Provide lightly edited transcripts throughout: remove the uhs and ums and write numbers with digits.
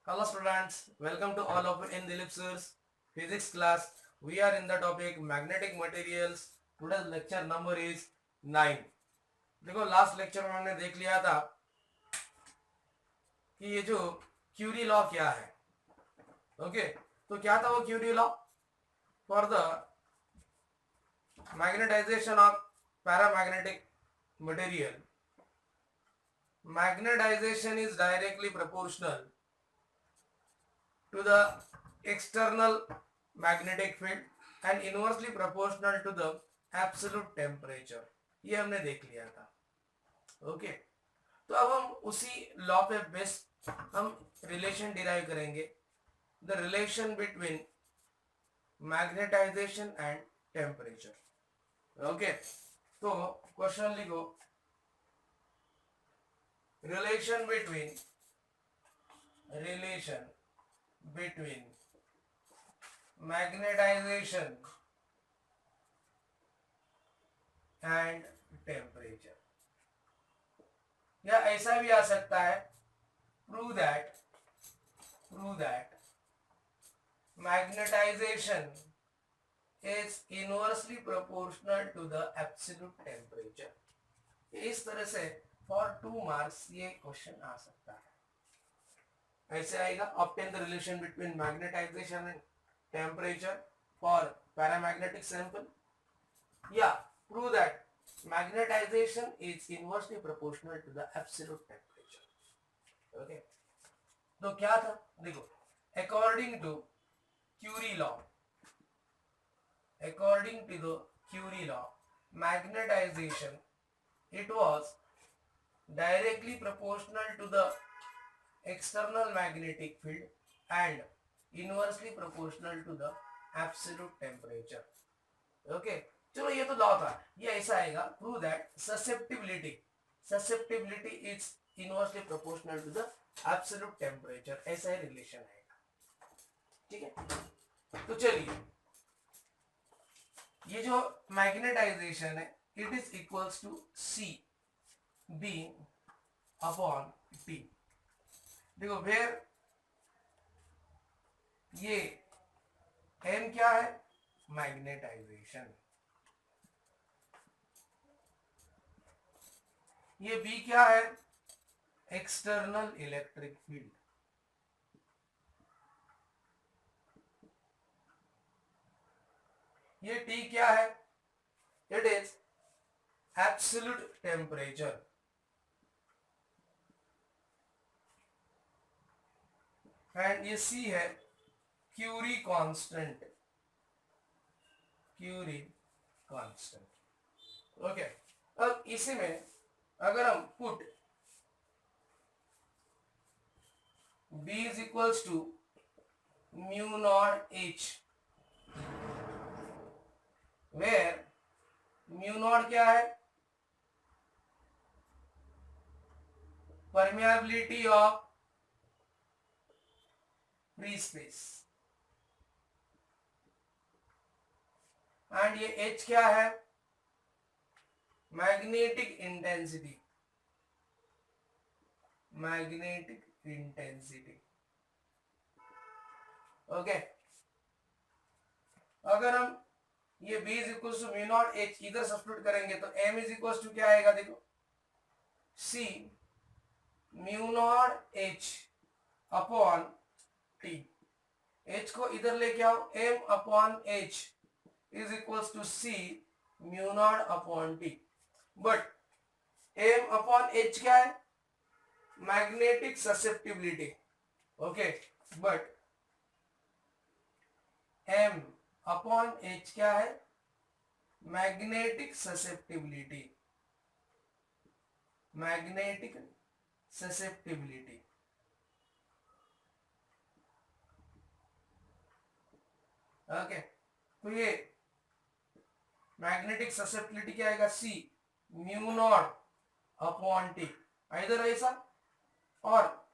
Hello students, welcome to all of you in Dilip sir's physics class. We are in the topic magnetic materials. Today's lecture number is 9. देखो last lecture में हमने देख लिया था कि ये जो क्यूरी लॉ क्या है. ओके तो क्या था वो Curie law? For the magnetization of paramagnetic material, magnetization is directly proportional to the external magnetic field and inversely proportional to the absolute temperature. ये हमने देख लिया था. ओके तो अब हम उसी लॉ पे बेस हम रिलेशन डिराइव करेंगे, the relation between magnetization and temperature. Okay तो क्वेश्चन लिखो, relation between magnetization and temperature. या ऐसा भी आ सकता है, prove that magnetization is inversely proportional to the absolute temperature. इस तरह से फॉर 2 मार्क्स ये क्वेश्चन आ सकता है. ऐसे आएगा, obtain the relation between magnetization and temperature for paramagnetic sample, या prove that magnetization is inversely proportional to the absolute temperature. Okay तो क्या था देखो, according to Curie law magnetization it was directly proportional to the external magnetic field and inversely proportional to the absolute temperature. Okay चलो ये तो law था, ये ऐसा आएगा, prove that susceptibility is inversely proportional to the absolute temperature. ऐसा ही relation आएगा. ठीक है तो चलिए, ये जो मैग्नेटाइजेशन है it is equals to C B upon T. देखो वेयर ये एम क्या है, मैग्नेटाइजेशन, ये बी क्या है, एक्सटर्नल इलेक्ट्रिक फील्ड, ये टी क्या है, it is absolute temperature, and ये सी है क्यूरी कांस्टेंट. ओके अब इसी में अगर हम put B is equals to mu naught H, where mu naught क्या है, permeability of free space, and ये H क्या है, मैग्नेटिक इंटेंसिटी. ओके अगर हम ये B is equal to mu naught H इधर सब्स्टिट्यूट करेंगे तो M इज इक्वल टू क्या आएगा, देखो C mu naught H upon T. H को इधर लेके आओ, M upon H is equal to C mu not upon T. But M upon H क्या है, magnetic susceptibility. Okay but M upon H क्या है, मैग्नेटिक ससेप्टिबिलिटी. ओके तो ये मैग्नेटिक ससेप्टिबिलिटी क्या आएगा, C mu not upon T. इधर ऐसा, और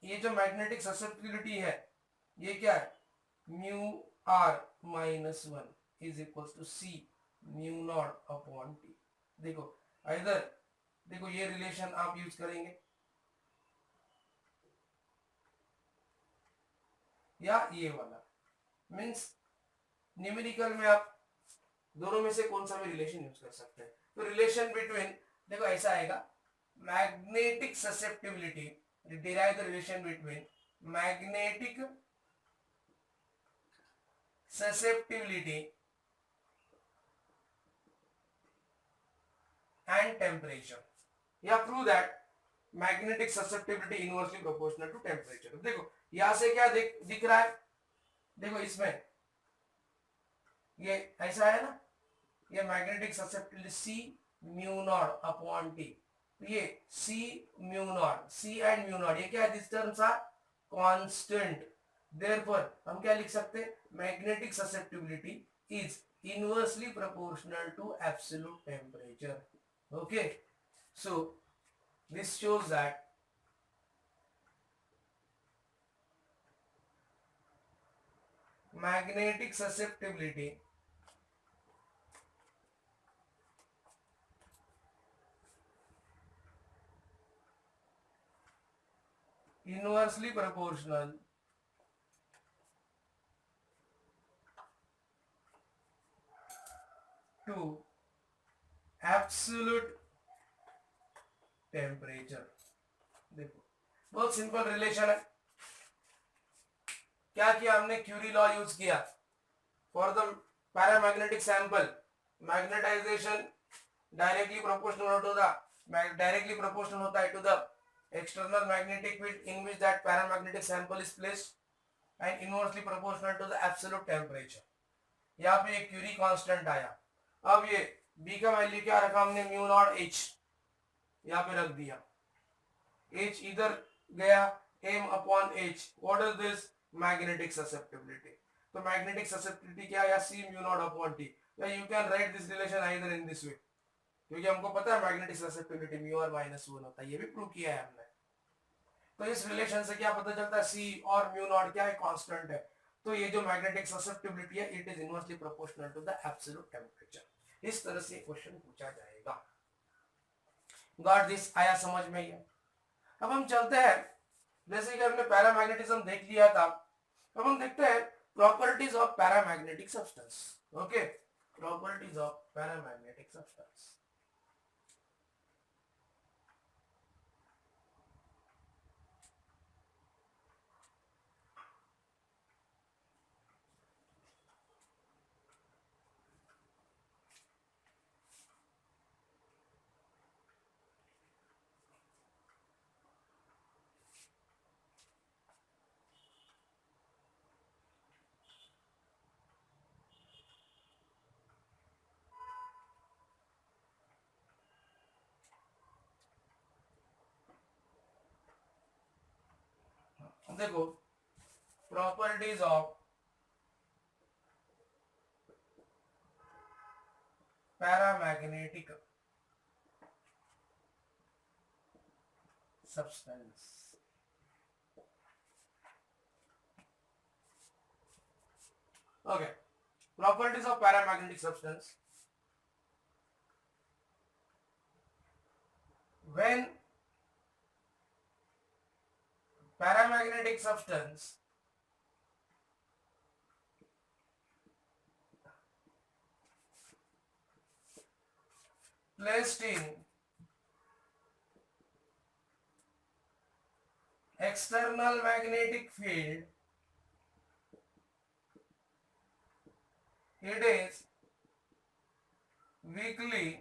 ये जो मैग्नेटिक ससेप्टिबिलिटी है ये क्या है, mu r minus 1 is equal to C mu not upon T. देखो इधर देखो ये रिलेशन आप यूज करेंगे, या ये वाला, मीन्स न्यूमेरिकल में आप दोनों में से कौन सा भी रिलेशन यूज कर सकते हैं। तो रिलेशन बिटवीन, देखो ऐसा आएगा, magnetic susceptibility, derive the relation between magnetic susceptibility and temperature, या prove that magnetic susceptibility inversely proportional to temperature। देखो यहां से क्या दिख रहा है, देखो इसमें ये ऐसा है ना, ये magnetic susceptibility C mu not upon T, ये C mu not, C and mu not, ये क्या है, this terms are constant. Therefore हम क्या लिख सकते हैं, magnetic susceptibility is inversely proportional to absolute temperature। Okay, so this shows that magnetic susceptibility inversely proportional to absolute temperature. देखो बहुत सिंपल रिलेशन है, क्या किया हमने, क्यूरी लॉ यूज किया for the paramagnetic sample, magnetization directly proportional to the, directly proportional होता है to the external magnetic field in which that paramagnetic sample is placed and inversely proportional to the absolute temperature। यहाँ पे एक Curie constant आया, अब ये B का value क्या रखा हमने, म्यू नॉट H, यहाँ पे रख दिया, H इधर गया, M upon H, what is this, magnetic susceptibility. तो मैग्नेटिक ससेप्टिबिलिटी क्या है, C mu not upon T, या you can write this relation either in this way, क्योंकि हमको पता है मैग्नेटिक ससेप्टिबिलिटी म्यू और -1 होता है, ये भी प्रूव किया है हमने। तो इस रिलेशन से क्या पता चलता है, सी और म्यू नॉट क्या है, कांस्टेंट है। तो ये जो मैग्नेटिक ससेप्टिबिलिटी है, it is inversely proportional to the absolute temperature. इस तरह से क्वेश्चन पूछा जाएगा। गॉट दिस, आया समझ में ये। अब हम चलते हैं, जैसे कि हमने पैरामैग्नेटिज्म देख लिया था, अब हम देखते हैं properties of paramagnetic substance. Okay, properties of paramagnetic substance. देखो properties of paramagnetic substance. Okay, properties of paramagnetic substance. When paramagnetic substance placed in external magnetic field, it is weakly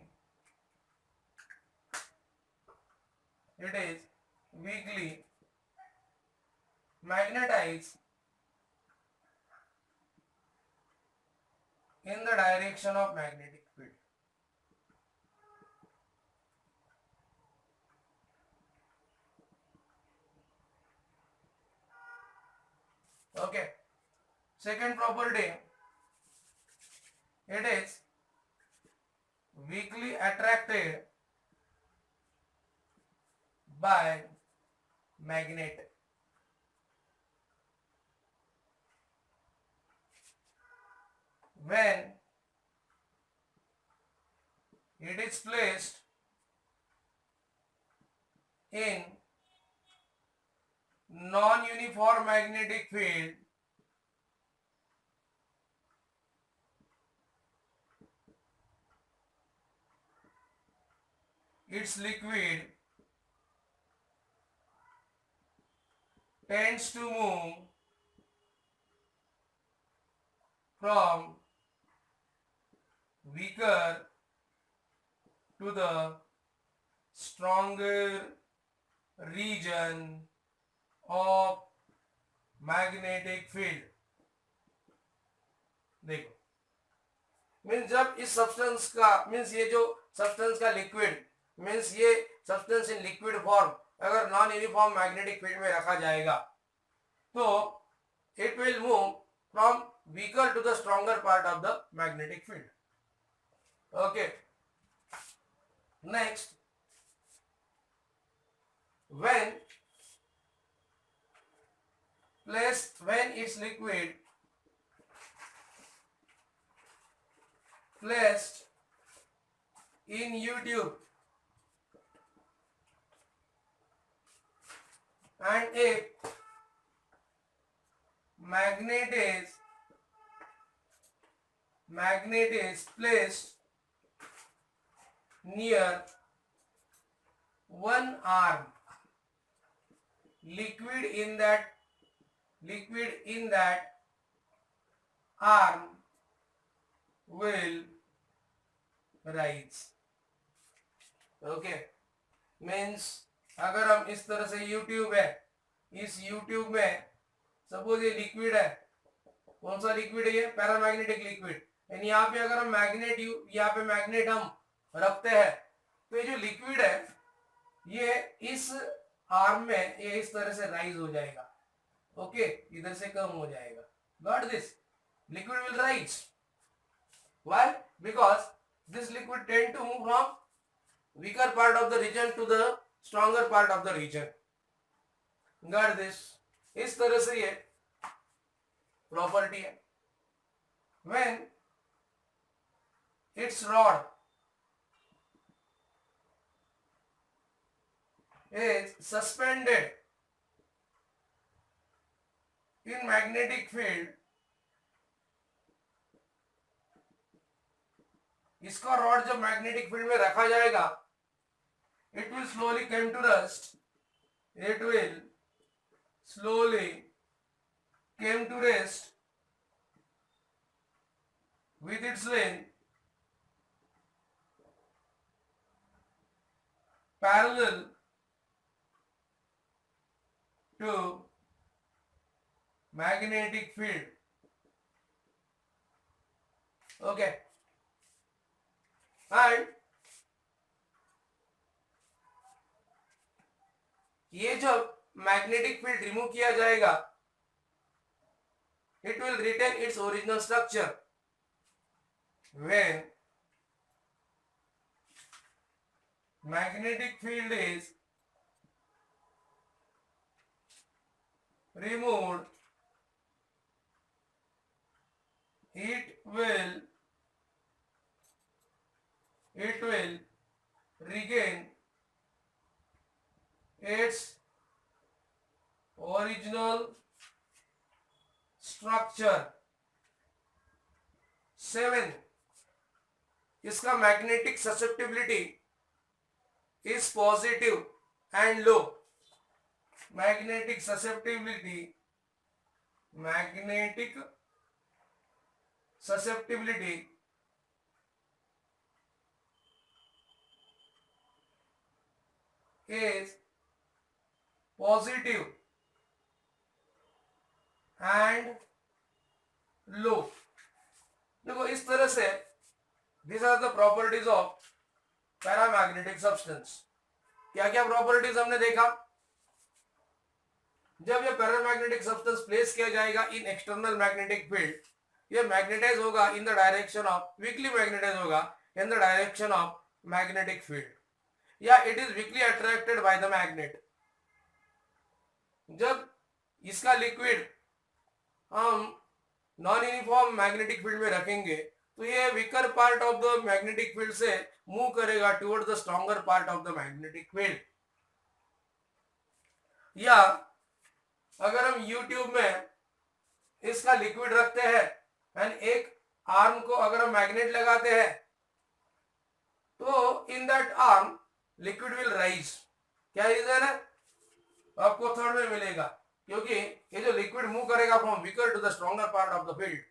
magnetized in the direction of magnetic field। Okay, second property, it is weakly attracted by magnet। When it is placed in non-uniform magnetic field, its liquid tends to move from weaker to the stronger region of magnetic field. देखो means जब इस substance का means ये जो substance का liquid means ये substance in liquid form अगर non uniform magnetic field में रखा जाएगा तो it will move from weaker to the stronger part of the magnetic field. Okay, next, when its liquid placed in U-tube and if magnet is placed near one arm, liquid in that arm will rise। Okay, means अगर हम इस तरह से YouTube है, इस YouTube में suppose ये liquid है, कौन सा लिक्विड है ये? Paramagnetic liquid. यानी यहाँ पे अगर हम यहाँ पे मैग्नेट हम रखते हैं तो ये जो लिक्विड है ये इस आर्म में ये इस तरह से राइज हो जाएगा। ओके, इधर से कम हो जाएगा। Got this? Liquid will rise. Why? Because this liquid tend to move from weaker part of the region to the stronger part of the region. Got this? इस तरह से ये प्रॉपर्टी है। When its rod is suspended in magnetic field, इसका rod जब magnetic field में रखा जाएगा it will slowly come to rest, it will slowly come to rest with its length parallel to magnetic field। okay, and ये जब magnetic field remove किया जाएगा it will retain its original structure। when magnetic field is removed, it will regain its original structure। 7, इसका magnetic susceptibility is positive and low। magnetic susceptibility is positive and low। देखो इस तरह से these are the properties of paramagnetic substance. क्या क्या properties हमने देखा? जब ये पैरामैग्नेटिक सब्सटेंस प्लेस किया जाएगा इन एक्सटर्नल मैग्नेटिक फील्ड, ये मैग्नेटाइज होगा in the direction of weakly magnetize होगा in the direction of magnetic field या it is weakly attracted by the magnet. जब इसका लिक्विड हम नॉन यूनिफॉर्म मैग्नेटिक फील्ड में रखेंगे तो ये weaker part of the magnetic field से मूव करेगा toward the stronger part of the magnetic field. या अगर हम यूट्यूब में इसका लिक्विड रखते हैं एंड एक आर्म को अगर हम मैग्नेट लगाते हैं तो in that arm liquid will rise. क्या रीजन है? आपको थर्ड में मिलेगा, क्योंकि ये जो लिक्विड मूव करेगा from weaker to the stronger part of the field.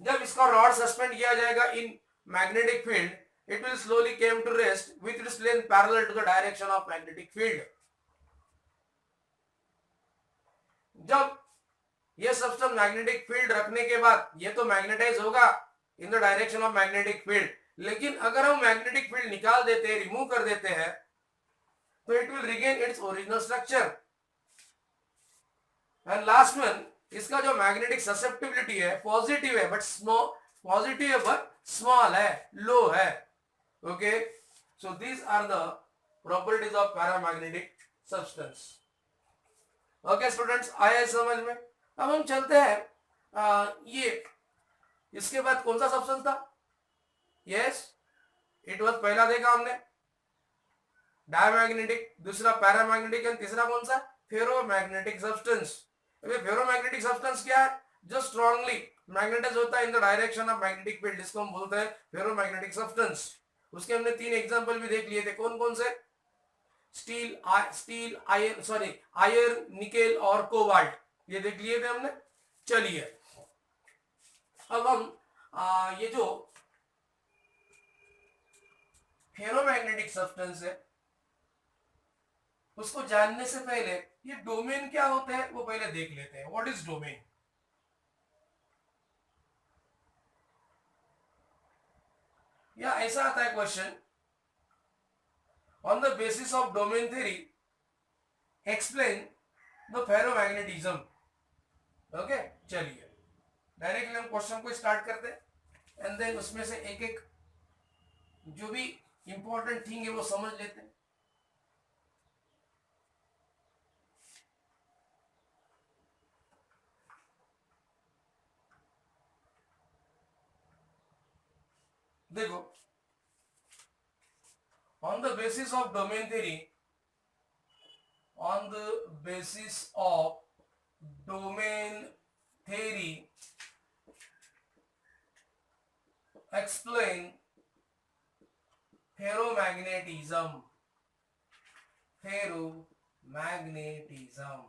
जब इसका रॉड सस्पेंड किया जाएगा in magnetic field, it will slowly came to rest with its length parallel to the direction of magnetic field. जब ये substance magnetic field रखने के बाद ये तो मैग्नेटाइज होगा in the direction of magnetic field, लेकिन अगर हम मैग्नेटिक फील्ड निकाल देते हैं, रिमूव कर देते हैं, तो it will regain its original structure. And last one, इसका जो मैग्नेटिक ससेप्टिबिलिटी है पॉजिटिव है, बट स्मॉल, पॉजिटिव है बट स्मॉल है, लो है। Okay, so these are the properties of paramagnetic substance. Okay students, आया समझ में? अब हम चलते हैं ये इसके बाद कौन सा सब्सटेंस था? यस, इट वाज पहला देखा हमने डायमैग्नेटिक, दूसरा पैरामैग्नेटिक एंड तीसरा कौन सा? Ferromagnetic substance. अभी फेरोमैग्नेटिक सब्सटेंस क्या है? जो स्ट्रांगली मैग्नेटाइज होता है इन the direction of magnetic field, जिसको हम बोलते हैं फेरोमैग्नेटिक सब्सटेंस। उसके हमने 3 एग्जांपल भी देख लिए थे। कौन कौन से? Steel, iron, sorry iron, nickel और कोबाल्ट, ये देख लिए थे हमने। चलिए अब हम ये जो फेरोमैग्नेटिक सब्सटेंस है उसको जानने से पहले ये डोमेन क्या होते हैं वो पहले देख लेते हैं। What is domain? या ऐसा आता है question, on the basis of domain theory explain the ferromagnetism. Okay, चलिए डायरेक्टली हम क्वेश्चन को स्टार्ट करते हैं एंड देन उसमें से एक एक जो भी इंपॉर्टेंट थिंग है वो समझ लेते हैं। देखो, on the basis of domain theory, on the basis of domain theory, explain ferromagnetism, ferromagnetism।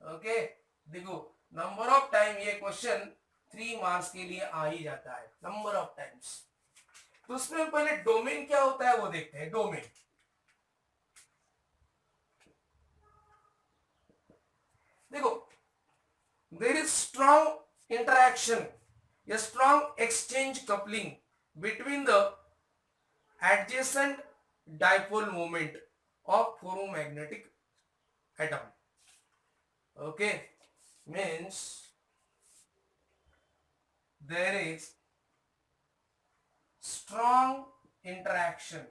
Okay, देखो नंबर ऑफ टाइम ये क्वेश्चन 3 मार्क्स के लिए आ ही जाता है, नंबर ऑफ टाइम्स। तो उसमें हम पहले डोमेन क्या होता है वो देखते हैं। डोमेन, देखो, there is strong interaction, a strong exchange coupling between the adjacent dipole moment of ferromagnetic atom। Okay, means there is strong interaction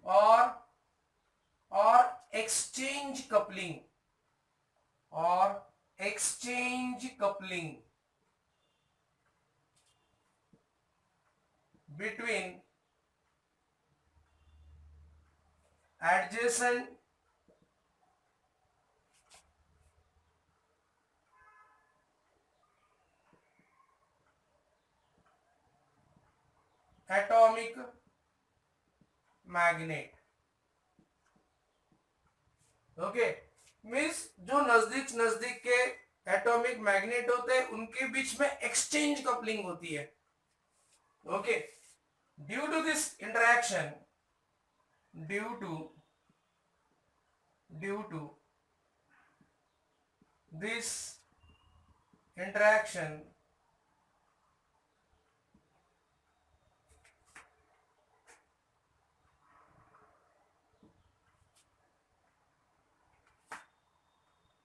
or exchange coupling between adjacent atomic magnet। Okay, means जो नजदीक नजदीक के atomic magnet होते हैं उनके बीच में exchange coupling होती है। Okay, due to this interaction, due to this interaction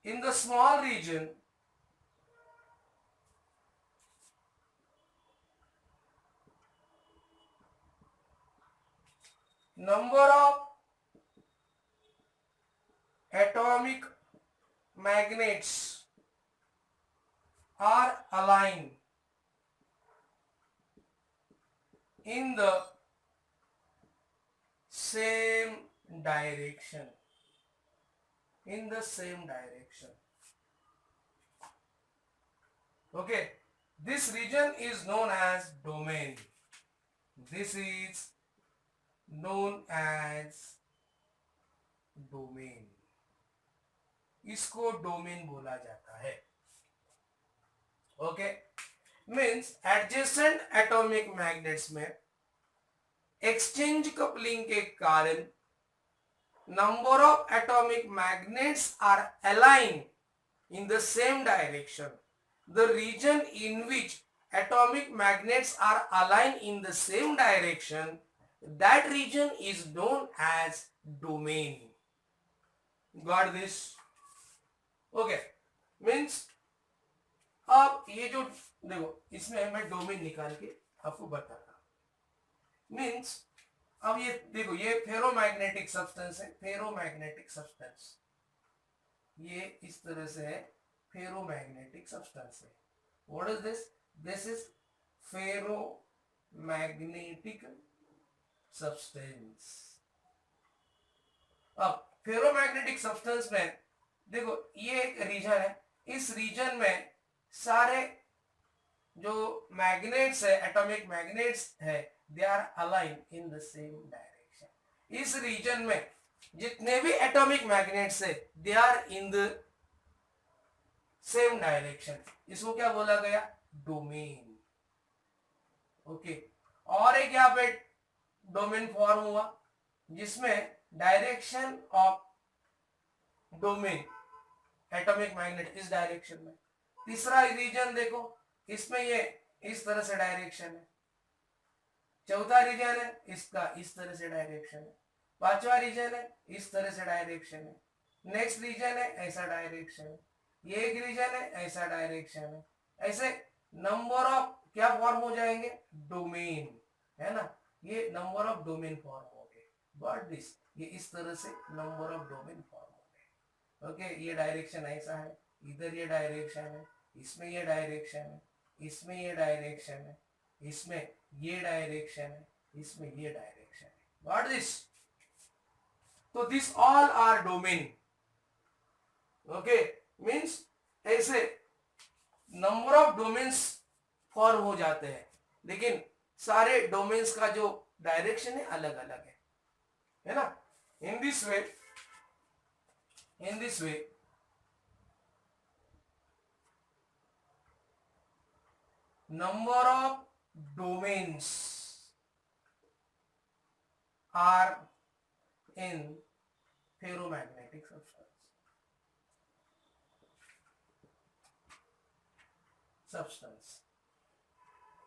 in the small region number of atomic magnets are aligned in the same direction, okay, This region is known as domain. This is known as domain. इसको domain बोला जाता है. Okay, means adjacent atomic magnets में exchange coupling के कारण number of atomic magnets are aligned in the same direction. The region in which atomic magnets are aligned in the same direction, that region is known as domain. Got this? Okay, means अब ये जो देखो इसमें मैं domain निकाल के आपको बताता हूं. मीन्स अब ये देखो ये फेरोमैग्नेटिक सब्सटेंस है. फेरोमैग्नेटिक सब्सटेंस ये इस तरह से है. फेरोमैग्नेटिक सब्सटेंस है. What is this? This is ferromagnetic substance. अब फेरोमैग्नेटिक सब्सटेंस में देखो ये एक रीजन है. इस रीजन में सारे जो मैग्नेट्स है, एटॉमिक मैग्नेट्स है, they are aligned in the same direction. इस रीजन में जितने भी एटॉमिक मैग्नेट्स है they are in the same direction. इसको क्या बोला गया? डोमेन. ओके, और एक यहाँ पे डोमेन फॉर्म हुआ जिसमें direction of domain atomic magnet इस डायरेक्शन में. तीसरा रीजन देखो, इसमें ये इस तरह से डायरेक्शन है. चौथा रीजन है इसका इस तरह से डायरेक्शन है. पांचवा रीजन है इस तरह से डायरेक्शन है. नेक्स्ट रीजन है ऐसा डायरेक्शन है. ये एक रीजन है ऐसा डायरेक्शन है. ऐसे नंबर ऑफ क्या फॉर्म हो जाएंगे? डोमेन, है ना. ये नंबर ऑफ डोमेन फॉर्म हो गए. बट दिस ये इस तरह से नंबर ऑफ डोमेन फॉर्म हो गए. ओके, ये डायरेक्शन ऐसा है, इधर ये डायरेक्शन है, इसमें ये डायरेक्शन है, इसमें ये डायरेक्शन है, इसमें ये डायरेक्शन है, इसमें ये डायरेक्शन है. What this? तो this all are domain. Okay, means ऐसे नंबर ऑफ डोमेन्स फॉर्म हो जाते हैं, लेकिन सारे डोमेन्स का जो डायरेक्शन है अलग अलग है ना. In this way number of domains are in ferromagnetic substance.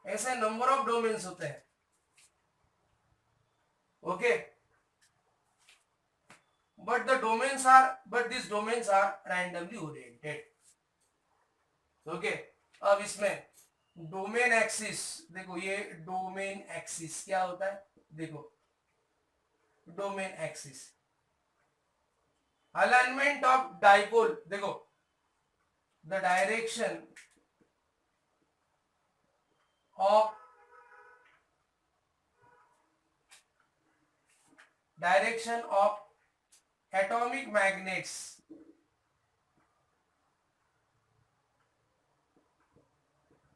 ऐसे नंबर ऑफ डोमेन्स होते हैं. Okay, but these domains are randomly oriented. Okay, अब इसमें डोमेन एक्सिस देखो. ये डोमेन एक्सिस क्या होता है? देखो domain axis alignment of dipole. देखो the direction of atomic magnets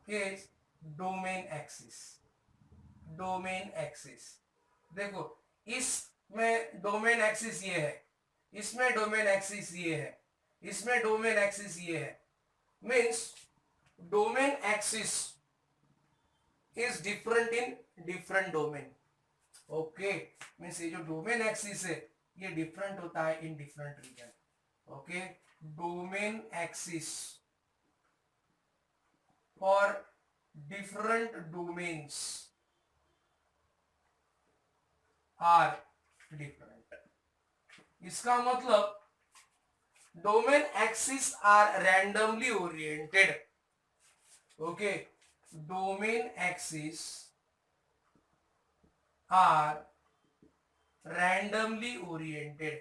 is domain axis. Domain axis देखो इसमें डोमेन एक्सिस ये है, इसमें डोमेन एक्सिस ये है, इसमें डोमेन एक्सिस ये है. Means domain axis is different in different domain. Okay, means ये जो डोमेन एक्सिस है ये डिफरेंट होता है in different region. Okay, domain axis for different domains are different. इसका मतलब domain axis are randomly oriented. Okay, domain axis are randomly oriented.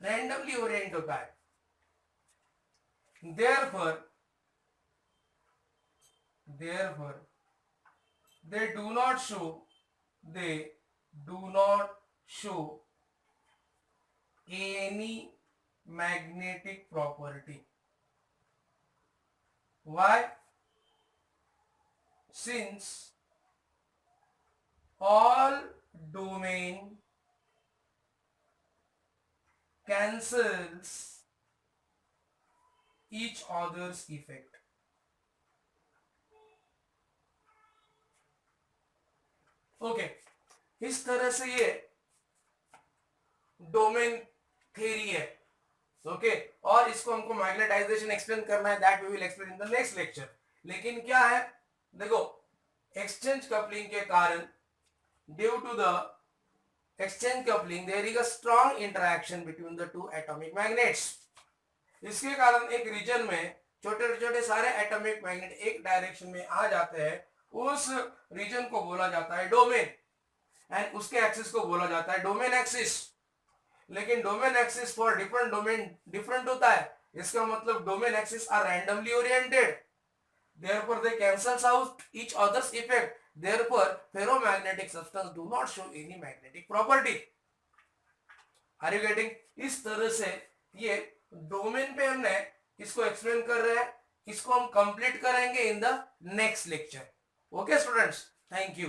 Randomly orient होता है. therefore they do not show any magnetic property. Why? Since all domain cancels each other's effect. Okay इस तरह से ये domain theory है. Okay और इसको हमको मैग्नेटाइजेशन एक्सप्लेन करना है. That we will explain in the next lecture. लेकिन क्या है देखो एक्सचेंज कपलिंग के कारण due to the exchange coupling there is a strong interaction between the two atomic magnets. इसके कारण एक रीजन में छोटे छोटे सारे एटॉमिक मैग्नेट एक डायरेक्शन में आ जाते हैं. उस रीजन को बोला जाता है डोमेन एंड उसके एक्सिस को बोला जाता है डोमेन एक्सिस. लेकिन domain axis for different domain different होता है. इसका मतलब domain axis are randomly oriented. Therefore they cancels out each other's effect. Therefore ferromagnetic substance do not show any magnetic property. Are you getting? इस तरह से ये domain पे हमने इसको एक्सप्लेन कर रहे हैं. इसको हम कंप्लीट करेंगे इन the next lecture. Okay students, thank you.